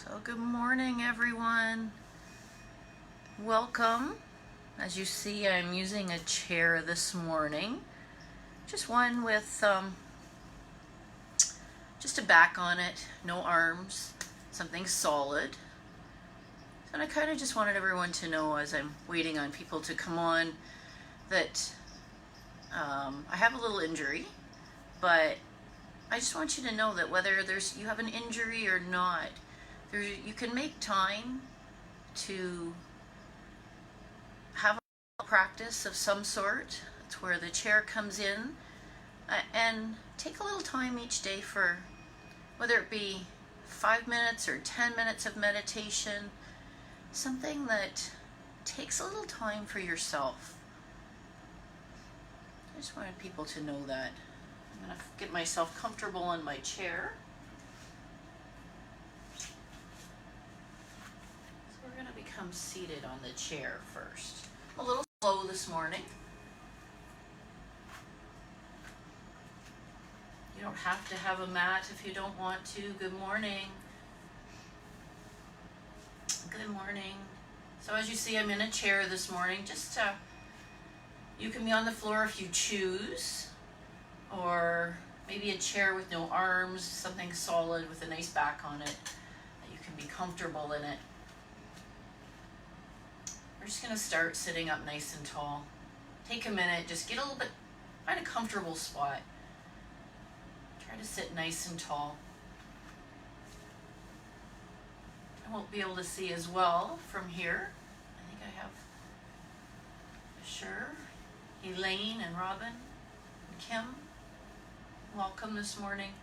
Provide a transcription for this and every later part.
So good morning, everyone. Welcome. As you see, I'm using a chair this morning. Just one with just a back on it, no arms, something solid. And I kind of just wanted everyone to know, as I'm waiting on people to come on, that I have a little injury, but I just want you to know that whether you have an injury or not, you can make time to have a practice of some sort. It's where the chair comes in, and take a little time each day for, whether it be 5 minutes or 10 minutes of meditation, something that takes a little time for yourself. I just wanted people to know that. I'm going to get myself comfortable in my chair. We're going to become seated on the chair first. I'm a little slow this morning. You don't have to have a mat if you don't want to. Good morning. Good morning. So as you see, I'm in a chair this morning. You can be on the floor if you choose, or maybe a chair with no arms, something solid with a nice back on it, that you can be comfortable in it. We're just going to start sitting up nice and tall. Take a minute, just get a little bit, find a comfortable spot. Try to sit nice and tall. I won't be able to see as well from here. I think I have Elaine and Robin and Kim. Welcome this morning.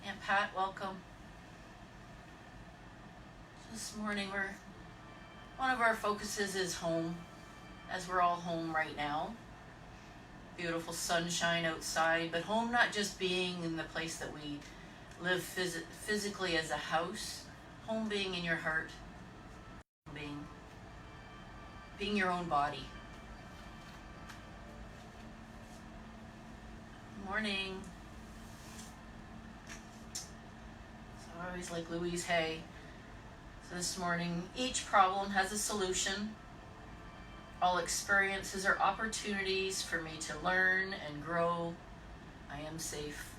Aunt Pat, welcome. This morning one of our focuses is home, as we're all home right now. Beautiful sunshine outside, but home not just being in the place that we live physically as a house, home being in your heart, being your own body. Good morning. So I always like Louise Hay. So this morning, each problem has a solution. All experiences are opportunities for me to learn and grow. I am safe.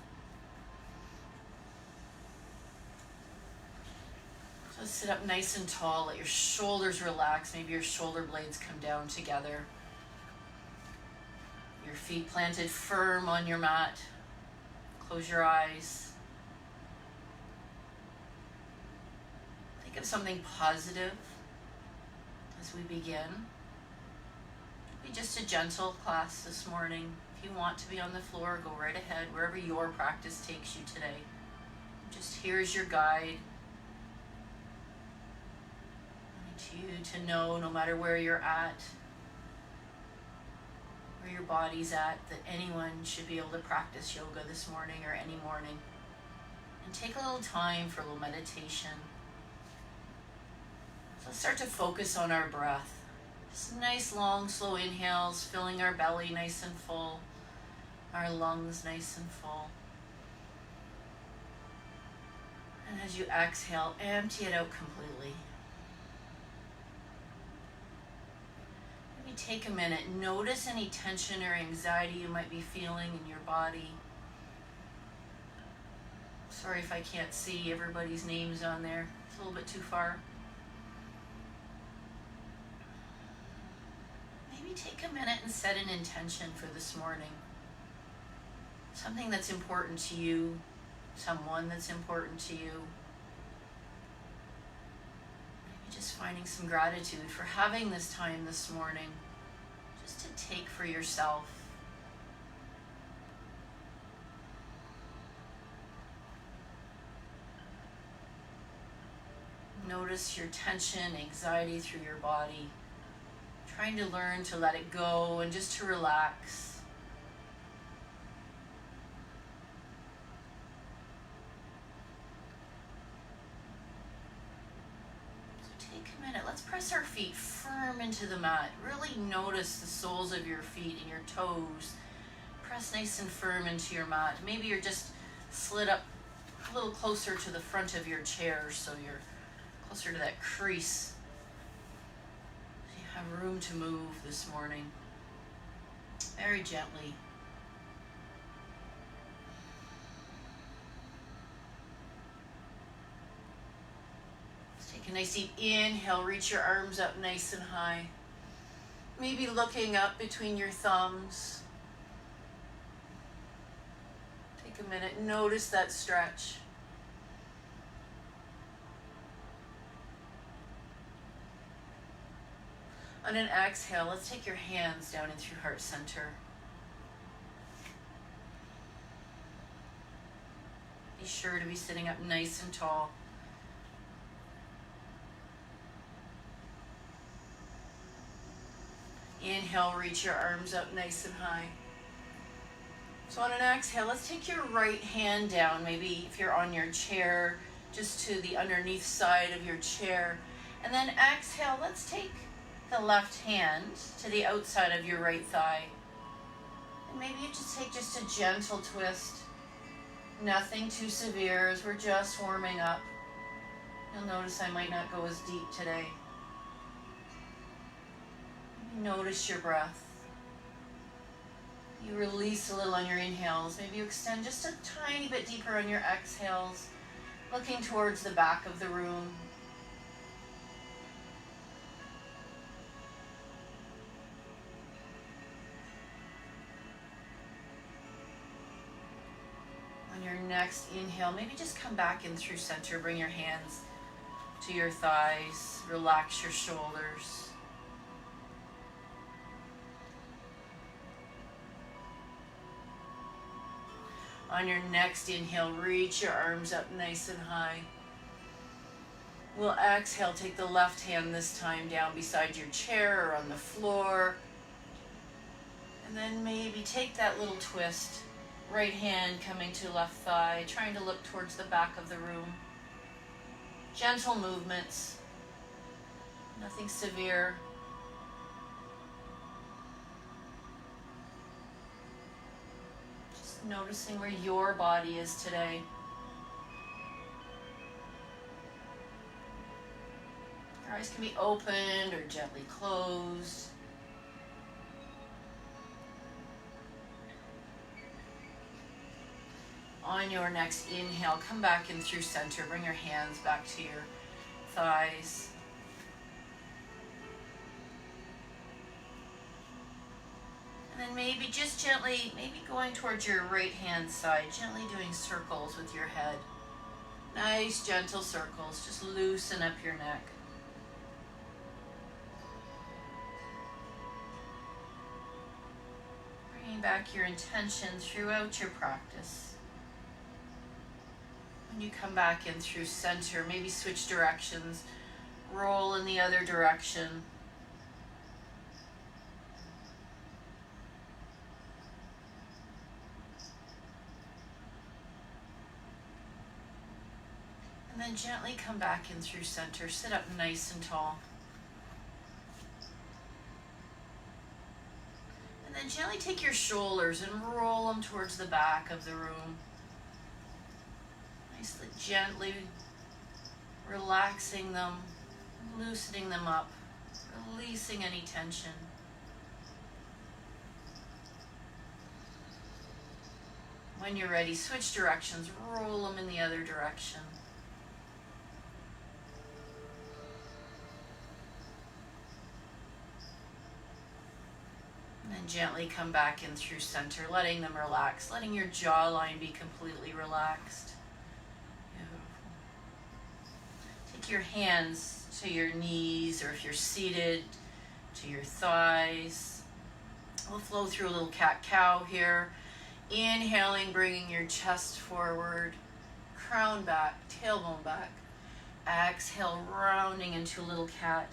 So sit up nice and tall. Let your shoulders relax. Maybe your shoulder blades come down together. Your feet planted firm on your mat. Close your eyes. Think of something positive as we begin. Be just a gentle class this morning. If you want to be on the floor, go right ahead, wherever your practice takes you today. Just here's your guide. I want you to know, no matter where you're at, where your body's at, that anyone should be able to practice yoga this morning or any morning. And take a little time for a little meditation. So let's start to focus on our breath. Just nice, long, slow inhales, filling our belly nice and full, our lungs nice and full. And as you exhale, empty it out completely. Maybe take a minute, notice any tension or anxiety you might be feeling in your body. Sorry if I can't see everybody's names on there. It's a little bit too far. Take a minute and set an intention for this morning. Something that's important to you, someone that's important to you. Maybe just finding some gratitude for having this time this morning, just to take for yourself. Notice your tension, anxiety through your body. Trying to learn to let it go and just to relax. So take a minute. Let's press our feet firm into the mat. Really notice the soles of your feet and your toes. Press nice and firm into your mat. Maybe you're just slid up a little closer to the front of your chair so you're closer to that crease. You have room to move this morning. Very gently. Let's take a nice deep inhale. Reach your arms up nice and high. Maybe looking up between your thumbs. Take a minute. Notice that stretch. On an exhale, let's take your hands down in through heart center. Be sure to be sitting up nice and tall. Inhale, reach your arms up nice and high. So on an exhale, let's take your right hand down, maybe if you're on your chair, just to the underneath side of your chair. And then exhale, let's take the left hand to the outside of your right thigh. And maybe you just take just a gentle twist. Nothing too severe as we're just warming up. You'll notice I might not go as deep today. Notice your breath. You release a little on your inhales. Maybe you extend just a tiny bit deeper on your exhales, looking towards the back of the room. On your next inhale, maybe just come back in through center. Bring your hands to your thighs. Relax your shoulders. On your next inhale, reach your arms up nice and high. We'll exhale, take the left hand this time down beside your chair or on the floor. And then maybe take that little twist. Right hand coming to left thigh, trying to look towards the back of the room. Gentle movements, nothing severe. Just noticing where your body is today. Your eyes can be opened or gently closed. On your next inhale, come back in through center. Bring your hands back to your thighs. And then maybe just gently, maybe going towards your right hand side, gently doing circles with your head. Nice, gentle circles. Just loosen up your neck. Bringing back your intention throughout your practice. When you come back in through center, maybe switch directions, roll in the other direction. And then gently come back in through center, sit up nice and tall. And then gently take your shoulders and roll them towards the back of the room. Nicely, gently relaxing them, loosening them up, releasing any tension. When you're ready, switch directions, roll them in the other direction. And then gently come back in through center, letting them relax, letting your jawline be completely relaxed. Take your hands to your knees, or if you're seated, to your thighs. We'll flow through a little cat-cow here. Inhaling, bringing your chest forward, crown back, tailbone back. Exhale, rounding into a little cat.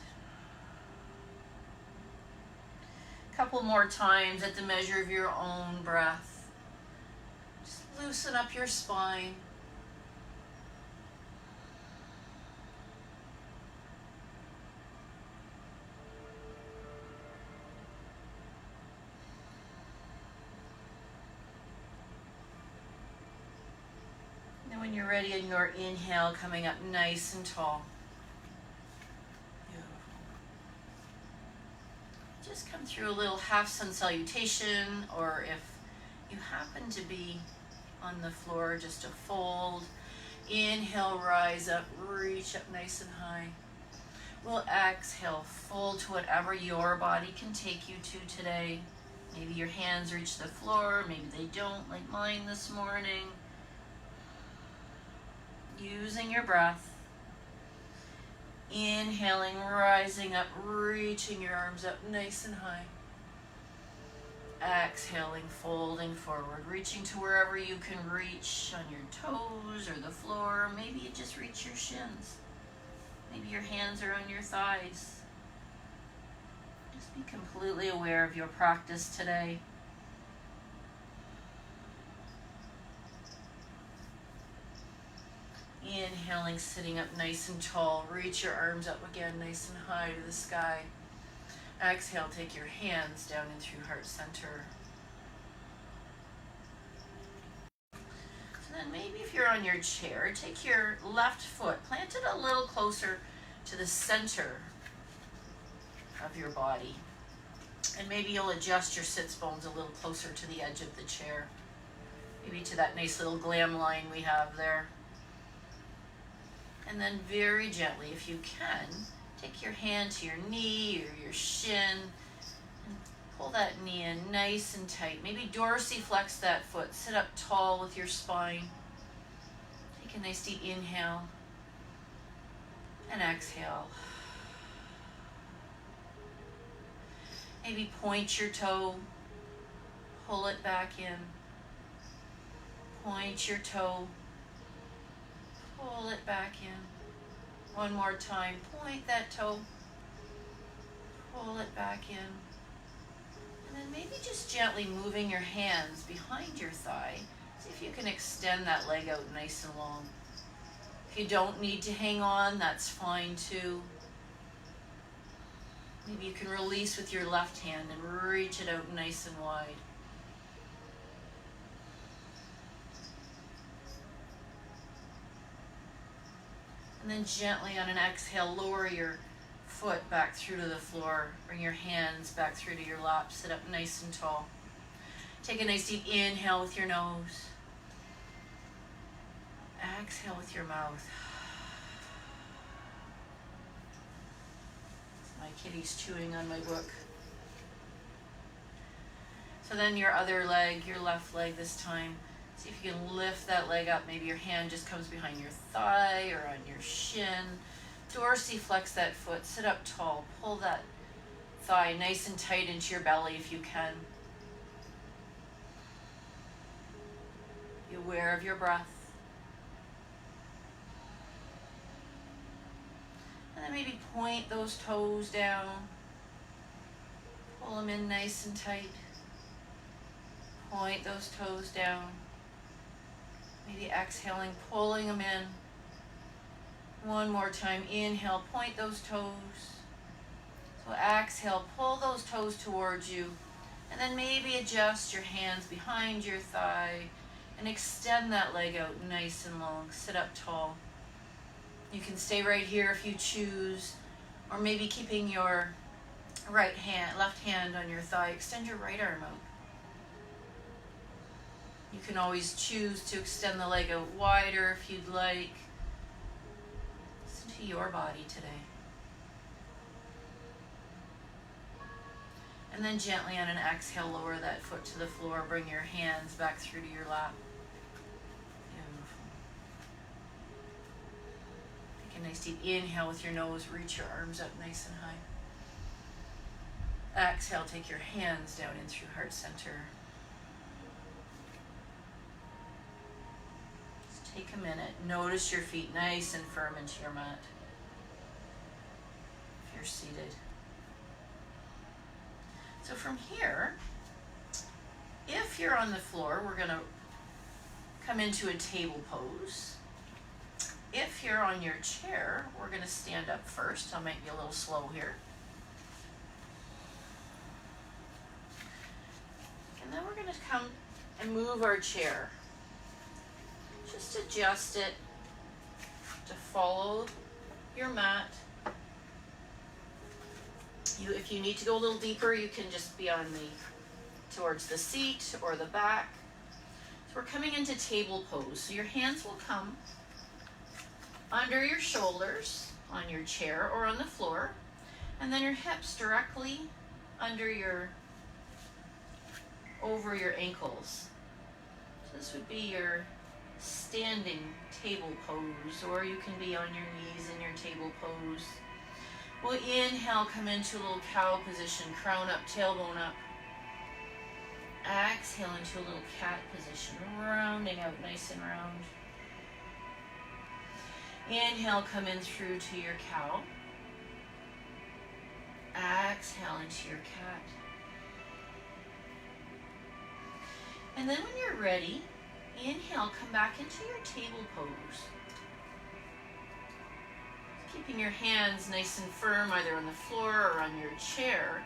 Couple more times at the measure of your own breath. Just loosen up your spine. you're ready on your inhale, coming up nice and tall. Beautiful. Just come through a little half sun salutation, or if you happen to be on the floor, just a fold. Inhale, rise up, reach up nice and high. We'll exhale, fold to whatever your body can take you to today. Maybe your hands reach the floor, maybe they don't, like mine this morning. Using your breath. Inhaling, rising up, reaching your arms up nice and high. Exhaling, folding forward, reaching to wherever you can reach on your toes or the floor. Maybe you just reach your shins. Maybe your hands are on your thighs. Just be completely aware of your practice today. Inhaling, sitting up nice and tall. Reach your arms up again nice and high to the sky. Exhale, take your hands down in through heart center. So then maybe if you're on your chair, take your left foot, plant it a little closer to the center of your body. And maybe you'll adjust your sits bones a little closer to the edge of the chair. Maybe to that nice little glam line we have there. And then very gently, if you can, take your hand to your knee or your shin and pull that knee in nice and tight. Maybe dorsiflex that foot. Sit up tall with your spine. Take a nice deep inhale and exhale. Maybe point your toe, pull it back in. Point your toe, pull it back in. One more time, point that toe, pull it back in. And then maybe just gently moving your hands behind your thigh. See if you can extend that leg out nice and long. If you don't need to hang on, that's fine too. Maybe you can release with your left hand and reach it out nice and wide. And then gently on an exhale, lower your foot back through to the floor. Bring your hands back through to your lap. Sit up nice and tall. Take a nice deep inhale with your nose. Exhale with your mouth. My kitty's chewing on my book. So then your other leg, your left leg this time. See if you can lift that leg up. Maybe your hand just comes behind your thigh or on your shin. Dorsiflex that foot. Sit up tall. Pull that thigh nice and tight into your belly if you can. Be aware of your breath. And then maybe point those toes down. Pull them in nice and tight. Point those toes down. Maybe exhaling, pulling them in. One more time. Inhale, point those toes. So exhale, pull those toes towards you. And then maybe adjust your hands behind your thigh and extend that leg out nice and long. Sit up tall. You can stay right here if you choose, or maybe keeping your left hand on your thigh. Extend your right arm out. You can always choose to extend the leg out wider if you'd like. Listen to your body today. And then gently on an exhale, lower that foot to the floor. Bring your hands back through to your lap. Beautiful. Take a nice deep inhale with your nose. Reach your arms up nice and high. Exhale, take your hands down in through heart center. Take a minute. Notice your feet nice and firm into your mat. If you're seated. So from here, if you're on the floor, we're going to come into a table pose. If you're on your chair, we're going to stand up first. I might be a little slow here. And then we're going to come and move our chair Just adjust it to follow your mat. If you need to go a little deeper, you can just be towards the seat or the back. So we're coming into table pose. So your hands will come under your shoulders on your chair or on the floor, and then your hips directly over your ankles. So this would be your standing table pose, or you can be on your knees in your table pose. We'll inhale, come into a little cow position, crown up, tailbone up. Exhale into a little cat position, rounding out nice and round. Inhale, come in through to your cow. Exhale into your cat. And then when you're ready, inhale, come back into your table pose. Keeping your hands nice and firm either on the floor or on your chair.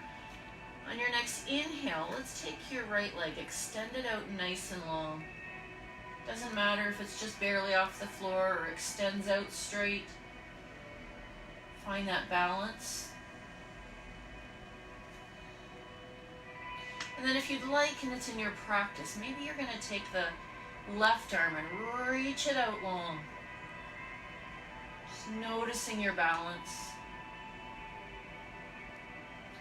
On your next inhale, let's take your right leg, extend it out nice and long. Doesn't matter if it's just barely off the floor or extends out straight. Find that balance. And then if you'd like, and it's in your practice, maybe you're going to take the left arm and reach it out long. Just noticing your balance.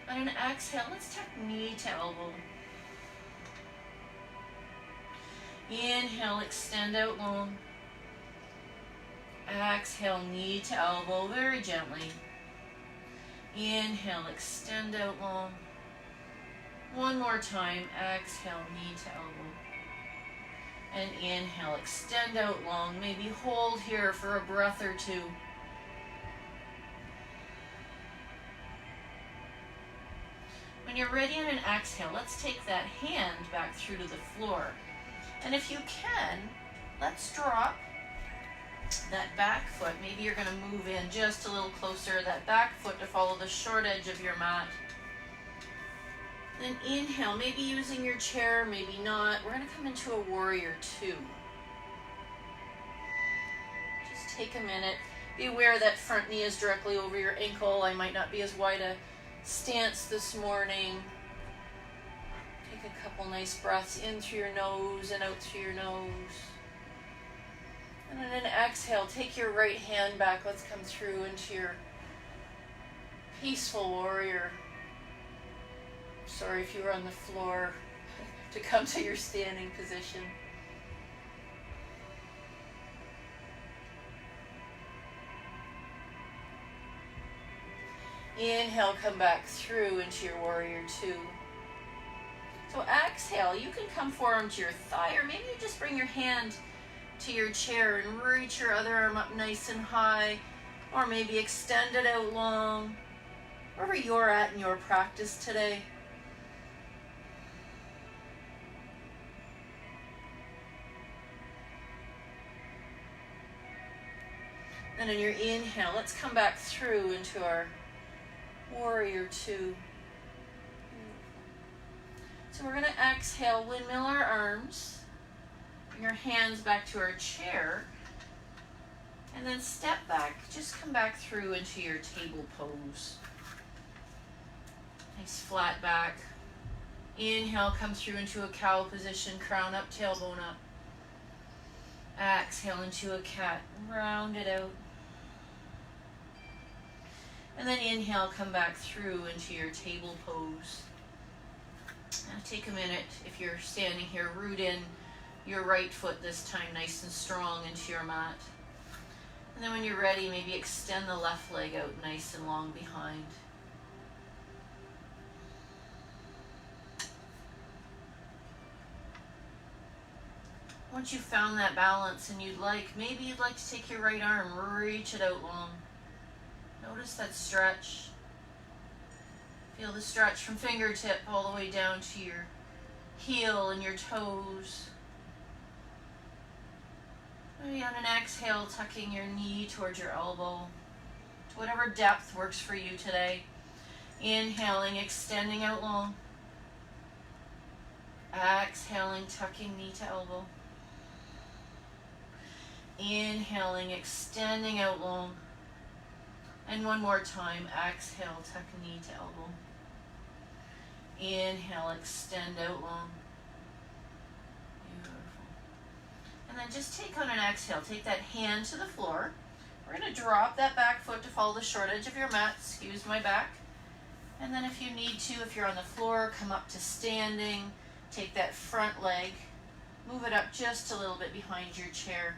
On an exhale, let's tuck knee to elbow. Inhale, extend out long. Exhale, knee to elbow, very gently. Inhale, extend out long. One more time, exhale, knee to elbow. And inhale, extend out long. Maybe hold here for a breath or two. When you're ready on an exhale, let's take that hand back through to the floor. And if you can, let's drop that back foot. Maybe you're going to move in just a little closer, that back foot to follow the short edge of your mat. Then inhale, maybe using your chair, maybe not. We're going to come into a warrior two. Just take a minute. Be aware that front knee is directly over your ankle. I might not be as wide a stance this morning. Take a couple nice breaths in through your nose and out through your nose. And then an exhale, take your right hand back. Let's come through into your peaceful warrior. Sorry if you were on the floor, to come to your standing position. Inhale, come back through into your warrior two. So exhale, you can come forearm to your thigh, or maybe you just bring your hand to your chair and reach your other arm up nice and high, or maybe extend it out long, wherever you're at in your practice today. And on your inhale, let's come back through into our warrior two. So we're going to exhale, windmill our arms, bring our hands back to our chair, and then step back. Just come back through into your table pose. Nice flat back. Inhale, come through into a cow position, crown up, tailbone up. Exhale into a cat, round it out. And then inhale, come back through into your table pose. Now take a minute, if you're standing here, root in your right foot this time nice and strong into your mat. And then when you're ready, maybe extend the left leg out nice and long behind. Once you've found that balance and maybe you'd like to take your right arm, reach it out long. Notice that stretch. Feel the stretch from fingertip all the way down to your heel and your toes. Maybe on an exhale, tucking your knee towards your elbow, to whatever depth works for you today. Inhaling, extending out long. Exhaling, tucking knee to elbow. Inhaling, extending out long. And one more time, exhale, tuck knee to elbow. Inhale, extend out long. Beautiful. And then just take on an exhale, take that hand to the floor. We're going to drop that back foot to follow the short edge of your mat. Excuse my back. And then if you need to, if you're on the floor, come up to standing. Take that front leg, move it up just a little bit behind your chair.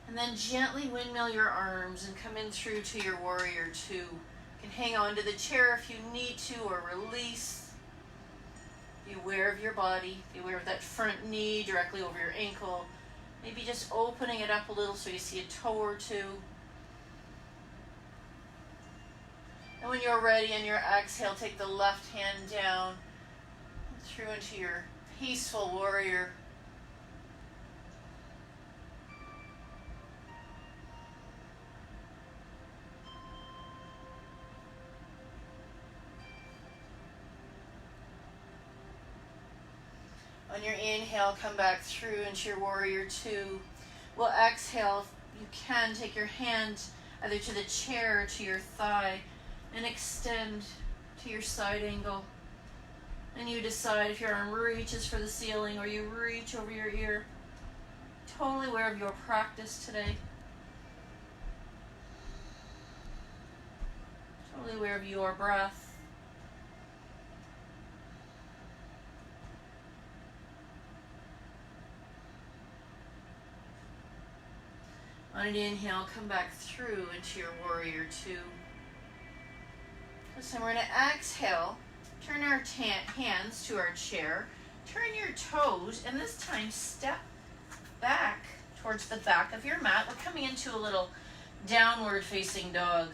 And then gently windmill your arms and come in through to your warrior two. You can hang on to the chair if you need to or release. Be aware of your body. Be aware of that front knee directly over your ankle. Maybe just opening it up a little so you see a toe or two. And when you're ready on your exhale, take the left hand down through into your peaceful warrior. On your inhale, come back through into your warrior two. We'll exhale. You can take your hand either to the chair or to your thigh and extend to your side angle. And you decide if your arm reaches for the ceiling or you reach over your ear. Totally aware of your practice today. Totally aware of your breath. On an inhale, come back through into your warrior two. This time we're going to exhale, turn our hands to our chair, turn your toes, and this time step back towards the back of your mat. We're coming into a little downward facing dog.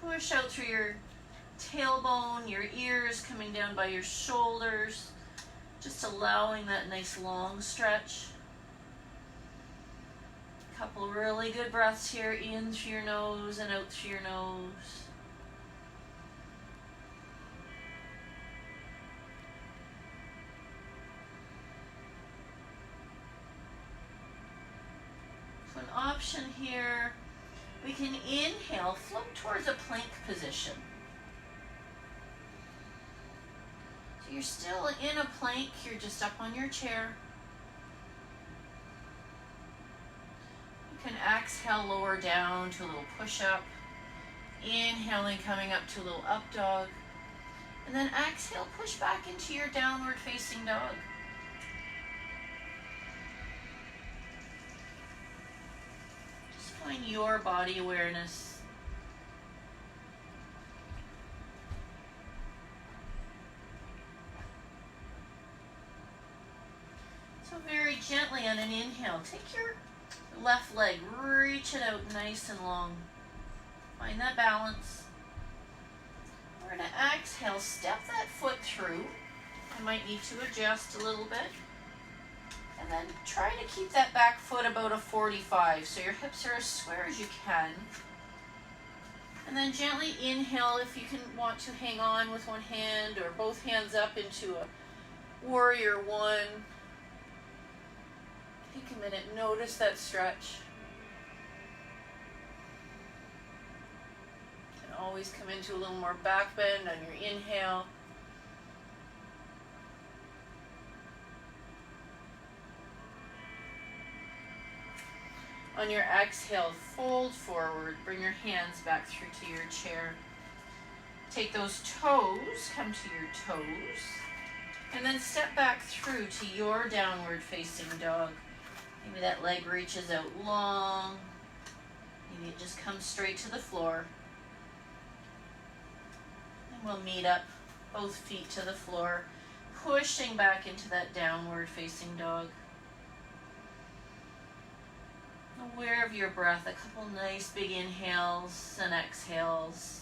Push out through your tailbone, your ears coming down by your shoulders, just allowing that nice long stretch. Couple really good breaths here, in through your nose and out through your nose. So an option here, we can inhale, float towards a plank position. So you're still in a plank, you're just up on your chair. You can exhale, lower down to a little push-up. Inhaling, coming up to a little up dog. And then exhale, push back into your downward facing dog. Just find your body awareness. So very gently on an inhale, take your left leg, reach it out nice and long. Find that balance. We're going to exhale, step that foot through. You might need to adjust a little bit. And then try to keep that back foot about a 45, so your hips are as square as you can. And then gently inhale if you can want to hang on with one hand or both hands up into a warrior one. Take a minute, notice that stretch. You can always come into a little more back bend on your inhale. On your exhale, fold forward, bring your hands back through to your chair. Take those toes, come to your toes, and then step back through to your downward facing dog. Maybe that leg reaches out long. Maybe it just comes straight to the floor. And we'll meet up, both feet to the floor, pushing back into that downward facing dog. Aware of your breath, a couple nice big inhales and exhales.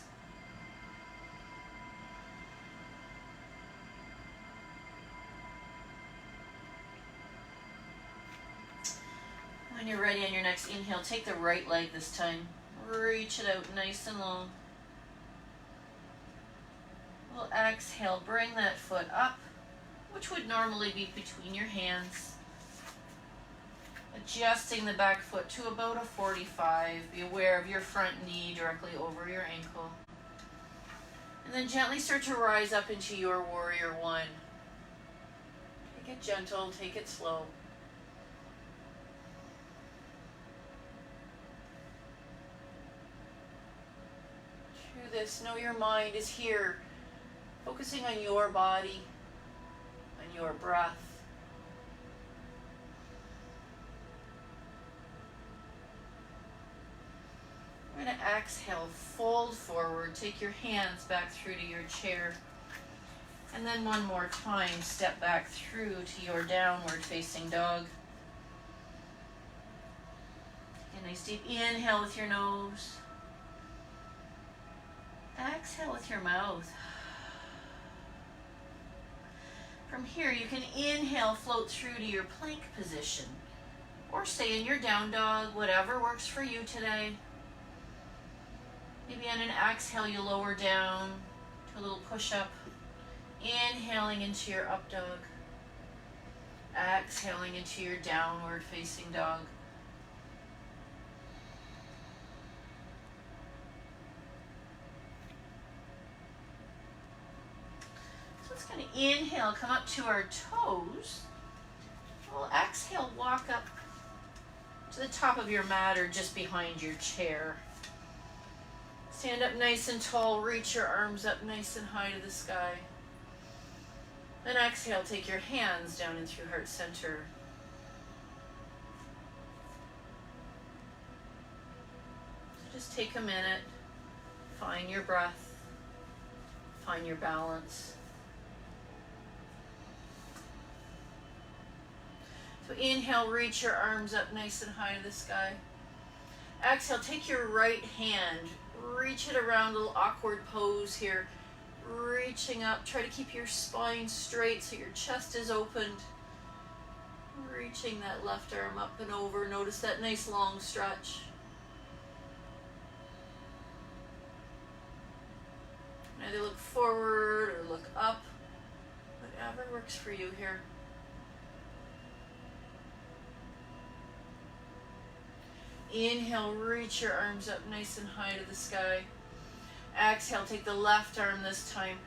When you're ready on your next inhale, take the right leg this time. Reach it out nice and long. We'll exhale, bring that foot up, which would normally be between your hands. Adjusting the back foot to about a 45. Be aware of your front knee directly over your ankle. And then gently start to rise up into your warrior one. Take it gentle, take it slow. Through this, know your mind is here, focusing on your body, on your breath. We're going to exhale, fold forward, take your hands back through to your chair. And then one more time, step back through to your downward facing dog. Take a nice deep inhale with your nose. Exhale with your mouth. From here, you can inhale, float through to your plank position. Or stay in your down dog, whatever works for you today. Maybe on an exhale, you lower down to a little push-up. Inhaling into your up dog. Exhaling into your downward facing dog. So let's kind of inhale, come up to our toes. We'll exhale, walk up to the top of your mat or just behind your chair. Stand up nice and tall, reach your arms up nice and high to the sky. Then exhale, take your hands down in through heart center. So just take a minute, find your breath, find your balance. So inhale, reach your arms up nice and high to the sky. Exhale, take your right hand, reach it around, a little awkward pose here. Reaching up, try to keep your spine straight so your chest is opened. Reaching that left arm up and over. Notice that nice long stretch. Either look forward or look up. Whatever works for you here. Inhale, reach your arms up nice and high to the sky. Exhale, take the left arm this time.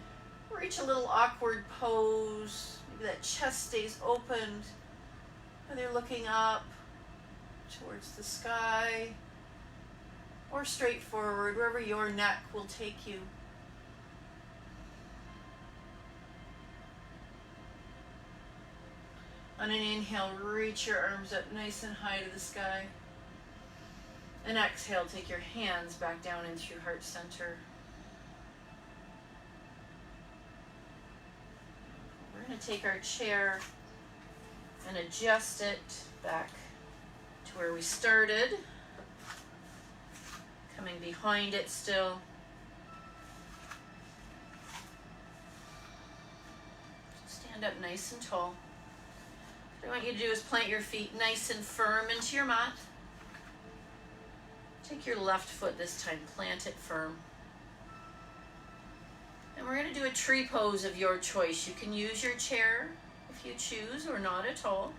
Reach a little awkward pose. Maybe that chest stays opened. Whether looking up towards the sky or straight forward, wherever your neck will take you. On an inhale, reach your arms up nice and high to the sky. And exhale, take your hands back down into your heart center. We're going to take our chair and adjust it back to where we started. Coming behind it still. Stand up nice and tall. What I want you to do is plant your feet nice and firm into your mat. Take your left foot this time, plant it firm. And we're going to do a tree pose of your choice. You can use your chair if you choose or not at all.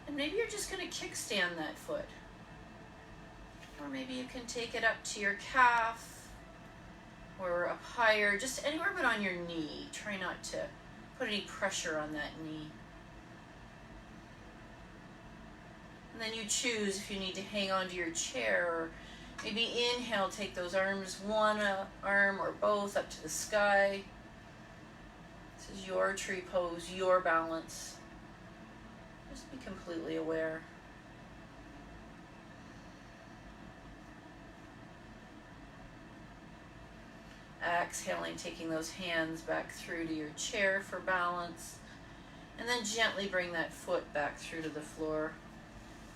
And maybe you're just going to kickstand that foot. Or maybe you can take it up to your calf or up higher, just anywhere but on your knee. Try not to put any pressure on that knee. And then you choose if you need to hang onto your chair or maybe inhale, take those arms, one arm or both up to the sky. This is your tree pose, your balance. Just be completely aware. Exhaling, taking those hands back through to your chair for balance. And then gently bring that foot back through to the floor.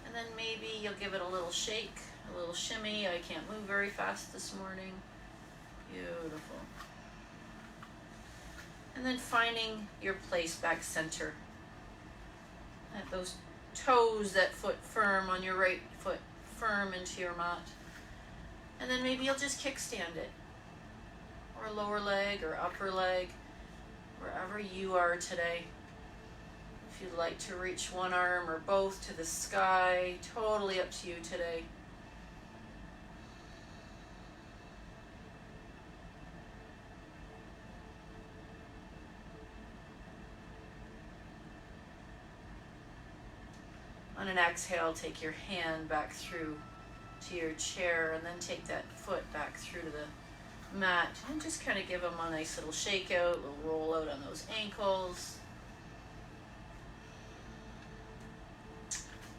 And then maybe you'll give it a little shake. A little shimmy. I can't move very fast this morning. Beautiful. And then finding your place back center. At those toes, that foot firm on your right foot, firm into your mat. And then maybe you'll just kickstand it. Or lower leg or upper leg. Wherever you are today. If you'd like to reach one arm or both to the sky, totally up to you today. On an exhale, take your hand back through to your chair and then take that foot back through to the mat and just kind of give them a nice little shake out, a little roll out on those ankles.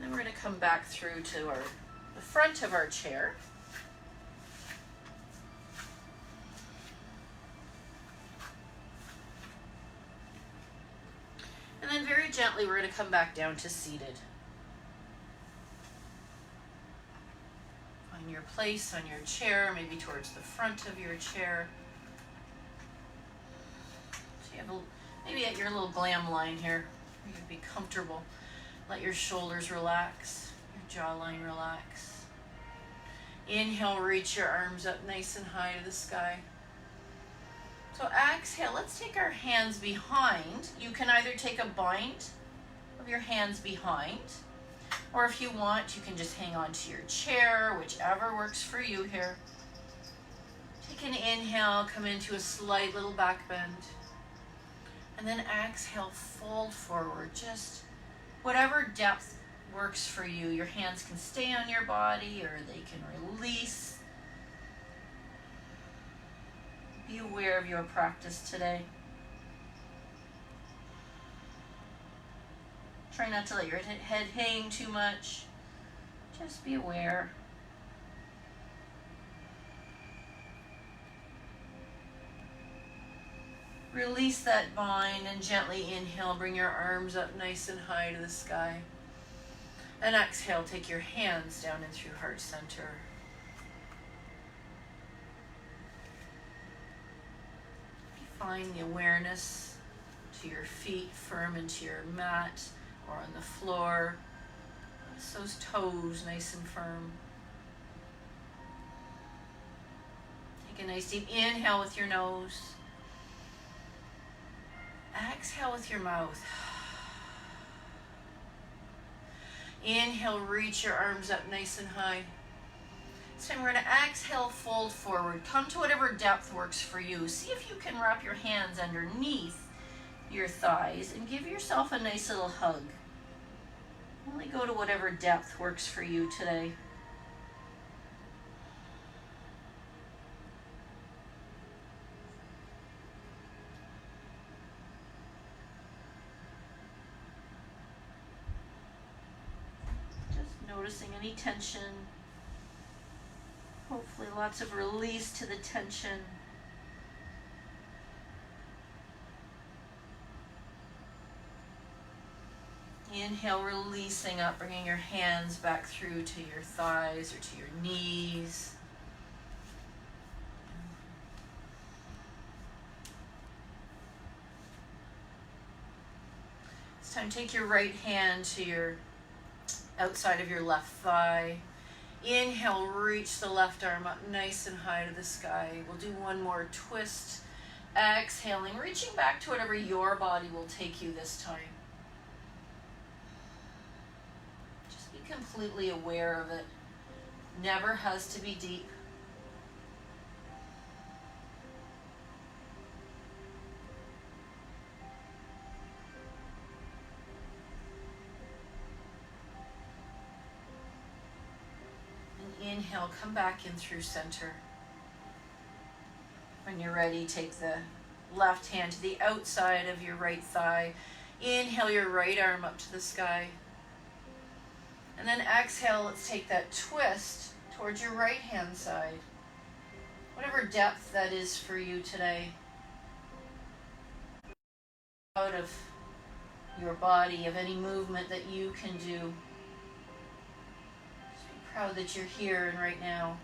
Then we're going to come back through to the front of our chair. And then very gently we're going to come back down to seated. Find your place on your chair, maybe towards the front of your chair. So you have maybe at your little glam line here, you can be comfortable. Let your shoulders relax, your jawline relax. Inhale, reach your arms up nice and high to the sky. So exhale, let's take our hands behind. You can either take a bind of your hands behind, or if you want, you can just hang on to your chair, whichever works for you here. Take an inhale, come into a slight little back bend. And then exhale, fold forward, just whatever depth works for you. Your hands can stay on your body or they can release. Be aware of your practice today. Try not to let your head hang too much. Just be aware. Release that bind and gently inhale. Bring your arms up nice and high to the sky. And exhale, take your hands down in through heart center. Find the awareness to your feet firm into your mat or on the floor. Press those toes nice and firm. Take a nice deep inhale with your nose. Exhale with your mouth. Inhale, reach your arms up nice and high. This time we're going to exhale, fold forward. Come to whatever depth works for you. See if you can wrap your hands underneath your thighs and give yourself a nice little hug. Only go to whatever depth works for you today. Just noticing any tension. Hopefully lots of release to the tension. Inhale, releasing up, bringing your hands back through to your thighs or to your knees. This time, take your right hand to your outside of your left thigh. Inhale, reach the left arm up nice and high to the sky. We'll do one more twist. Exhaling, reaching back to whatever your body will take you this time. Just be completely aware of it. Never has to be deep. Inhale, come back in through center. When you're ready, take the left hand to the outside of your right thigh. Inhale your right arm up to the sky. And then exhale, let's take that twist towards your right hand side. Whatever depth that is for you today. Out of your body, of any movement that you can do. Proud that you're here and right now.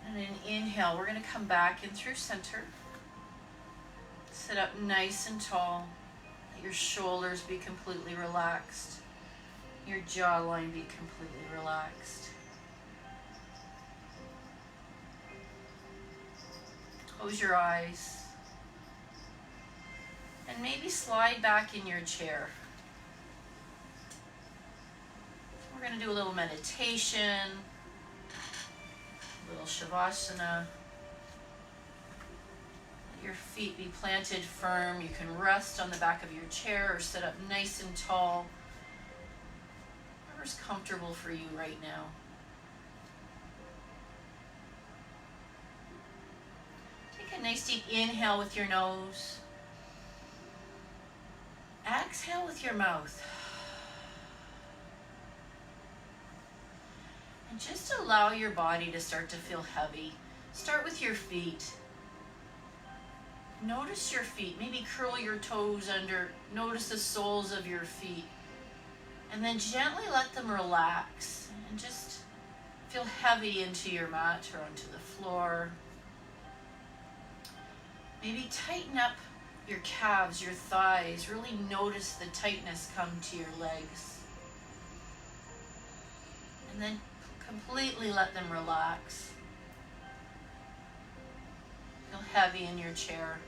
And then inhale, we're going to come back in through center. Sit up nice and tall. Let your shoulders be completely relaxed. Your jawline be completely relaxed. Close your eyes. And maybe slide back in your chair. We're going to do a little meditation, a little Shavasana. Let your feet be planted firm. You can rest on the back of your chair or sit up nice and tall. Whatever's comfortable for you right now. Take a nice deep inhale with your nose. Exhale with your mouth. And just allow your body to start to feel heavy. Start with your feet. Notice your feet. Maybe curl your toes under. Notice the soles of your feet. And then gently let them relax. And just feel heavy into your mat or onto the floor. Maybe tighten up your calves, your thighs. Really notice the tightness come to your legs. And then completely let them relax. Feel heavy in your chair.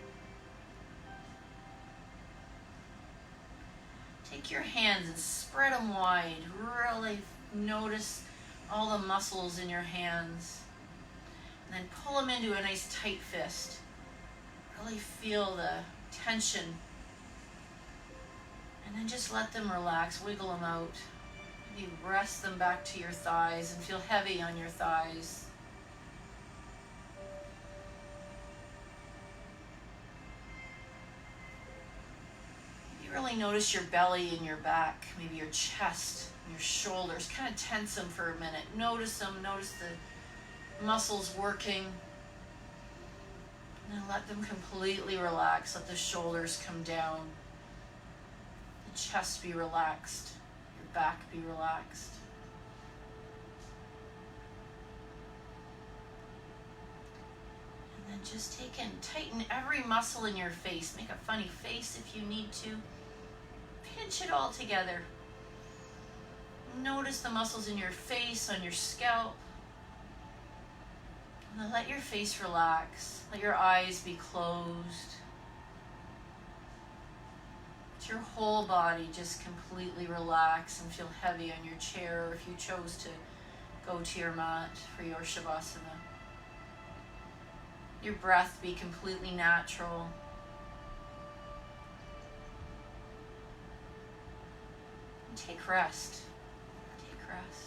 Take your hands and spread them wide. Really notice all the muscles in your hands. And then pull them into a nice tight fist. Really feel the tension. And then just let them relax. Wiggle them out. Maybe rest them back to your thighs and feel heavy on your thighs. You really notice your belly and your back, maybe your chest and your shoulders. Kind of tense them for a minute. Notice them. Notice the muscles working. And then let them completely relax. Let the shoulders come down. The chest be relaxed. Your back be relaxed. And then just take and tighten every muscle in your face. Make a funny face if you need to. Pinch it all together. Notice the muscles in your face, on your scalp. And then let your face relax. Let your eyes be closed. Let your whole body just completely relax and feel heavy on your chair, or if you chose to go to your mat for your Shavasana. Your breath be completely natural. And take rest. Take rest.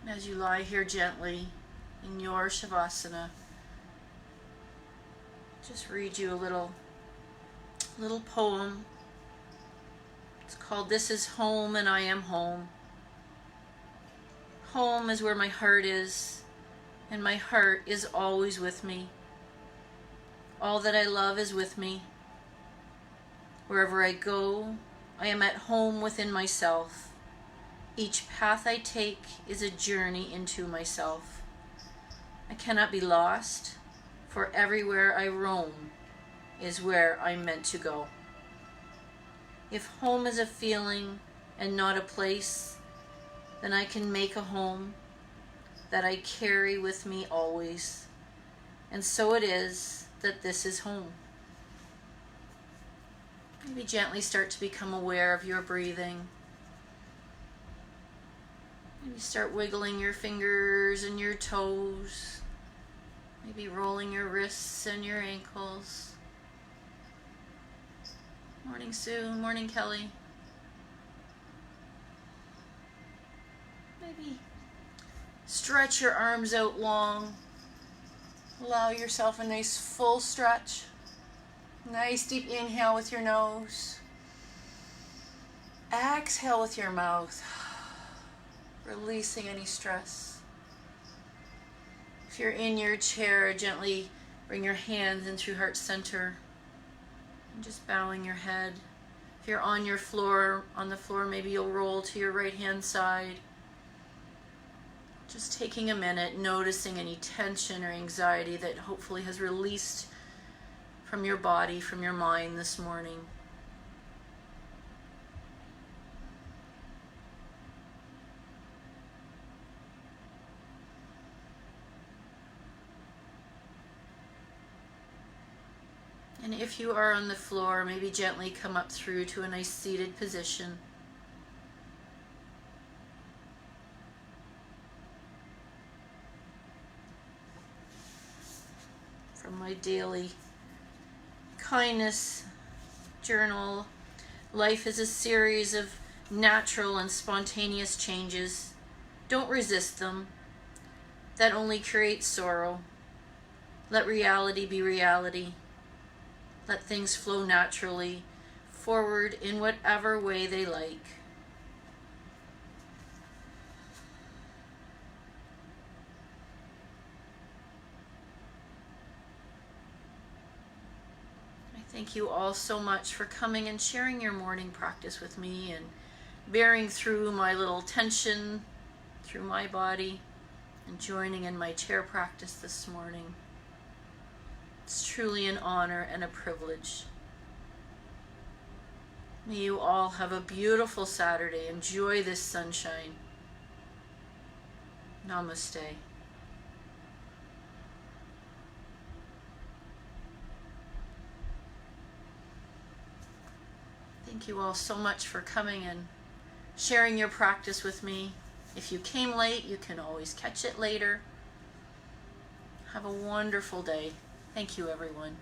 As you lie here gently in your Shavasana, just read you a little poem. It's called "This is Home and I Am Home." Home is where my heart is, and my heart is always with me. All that I love is with me. Wherever I go, I am at home within myself. Each path I take is a journey into myself. I cannot be lost, for everywhere I roam is where I'm meant to go. If home is a feeling and not a place, then I can make a home that I carry with me always. And so it is that this is home. Maybe gently start to become aware of your breathing. Maybe start wiggling your fingers and your toes. Maybe rolling your wrists and your ankles. Morning, Sue. Morning, Kelly. Maybe stretch your arms out long. Allow yourself a nice full stretch. Nice deep inhale with your nose. Exhale with your mouth. Releasing any stress. If you're in your chair, gently bring your hands into heart center. And just bowing your head. If you're on the floor, maybe you'll roll to your right hand side. Just taking a minute, noticing any tension or anxiety that hopefully has released from your body, from your mind this morning. And if you are on the floor, maybe gently come up through to a nice seated position. From my daily kindness journal, life is a series of natural and spontaneous changes. Don't resist them. That only creates sorrow. Let reality be reality. Let things flow naturally forward in whatever way they like. Thank you all so much for coming and sharing your morning practice with me and bearing through my little tension through my body and joining in my chair practice this morning. It's truly an honor and a privilege. May you all have a beautiful Saturday. Enjoy this sunshine. Namaste. Thank you all so much for coming and sharing your practice with me. If you came late, you can always catch it later. Have a wonderful day. Thank you, everyone.